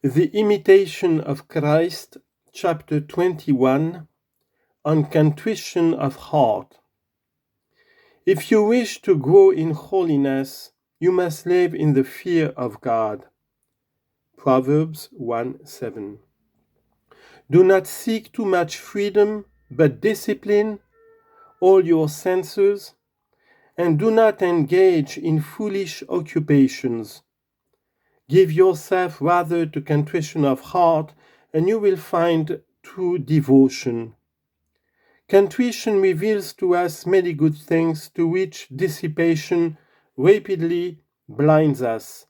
The Imitation of Christ, chapter 21, on contrition of heart. If you wish to grow in holiness, you must live in the fear of God. Proverbs 1:7. Do not seek too much freedom, but discipline all your senses, and do not engage in foolish occupations. Give yourself rather to contrition of heart, and you will find true devotion. Contrition reveals to us many good things to which dissipation rapidly blinds us.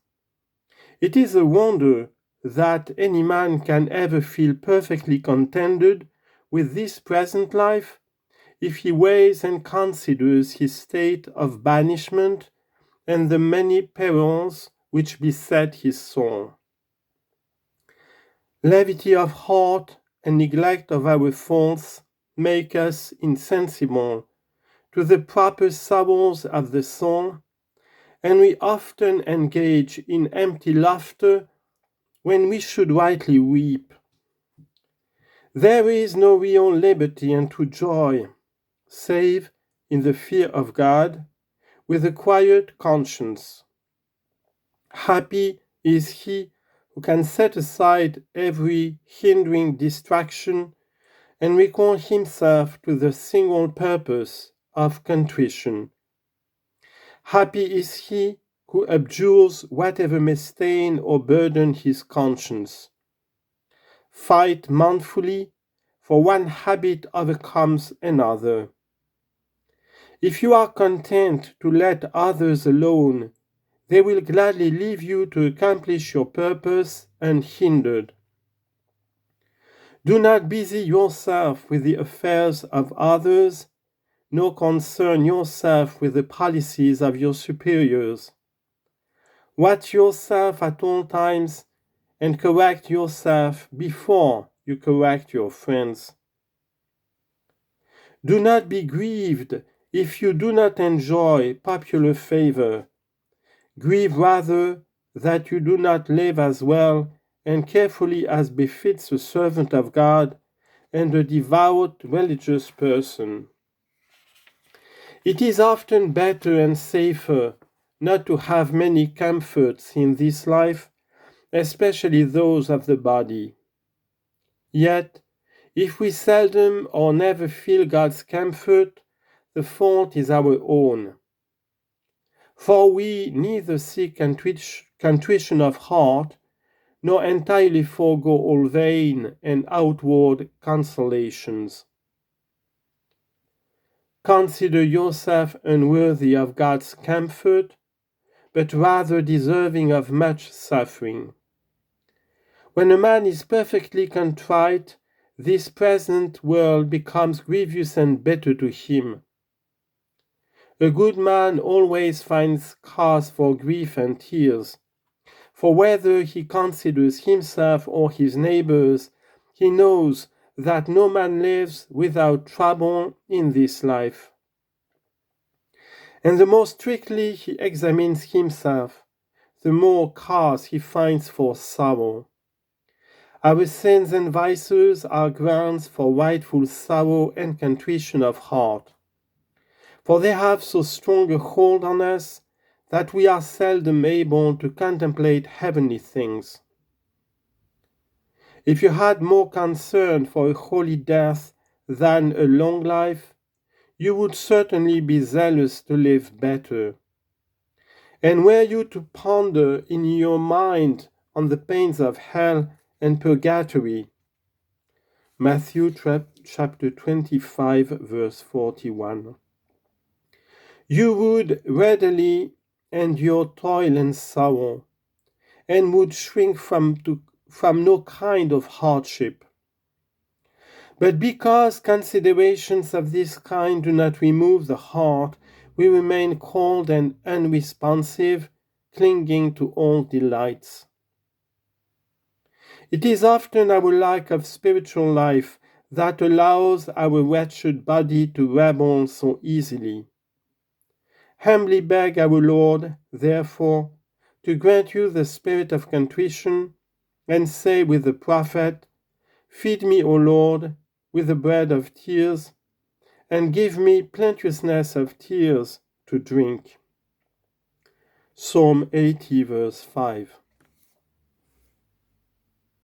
It is a wonder that any man can ever feel perfectly contented with this present life if he weighs and considers his state of banishment and the many perils which beset his soul. Levity of heart and neglect of our faults make us insensible to the proper sorrows of the soul, and we often engage in empty laughter when we should rightly weep. There is no real liberty and true joy, save in the fear of God, with a quiet conscience. Happy is he who can set aside every hindering distraction and recall himself to the single purpose of contrition. Happy is he who abjures whatever may stain or burden his conscience. Fight manfully, for one habit overcomes another. If you are content to let others alone, they will gladly leave you to accomplish your purpose unhindered. Do not busy yourself with the affairs of others, nor concern yourself with the policies of your superiors. Watch yourself at all times and correct yourself before you correct your friends. Do not be grieved if you do not enjoy popular favor. Grieve rather that you do not live as well and carefully as befits a servant of God and a devout religious person. It is often better and safer not to have many comforts in this life, especially those of the body. Yet, if we seldom or never feel God's comfort, the fault is our own. For we neither seek contrition of heart, nor entirely forego all vain and outward consolations. Consider yourself unworthy of God's comfort, but rather deserving of much suffering. When a man is perfectly contrite, this present world becomes grievous and bitter to him. A good man always finds cause for grief and tears, for whether he considers himself or his neighbors, he knows that no man lives without trouble in this life. And the more strictly he examines himself, the more cause he finds for sorrow. Our sins and vices are grounds for rightful sorrow and contrition of heart, for they have so strong a hold on us that we are seldom able to contemplate heavenly things. If you had more concern for a holy death than a long life, you would certainly be zealous to live better. And were you to ponder in your mind on the pains of hell and purgatory, Matthew chapter 25, verse 41, you would readily endure toil and sorrow, and would shrink from no kind of hardship. But because considerations of this kind do not remove the heart, we remain cold and unresponsive, clinging to all delights. It is often our lack of spiritual life that allows our wretched body to rebel so easily. Humbly beg our Lord, therefore, to grant you the spirit of contrition, and say with the prophet, Feed me, O Lord, with the bread of tears, and give me plenteousness of tears to drink. Psalm 80, verse 5.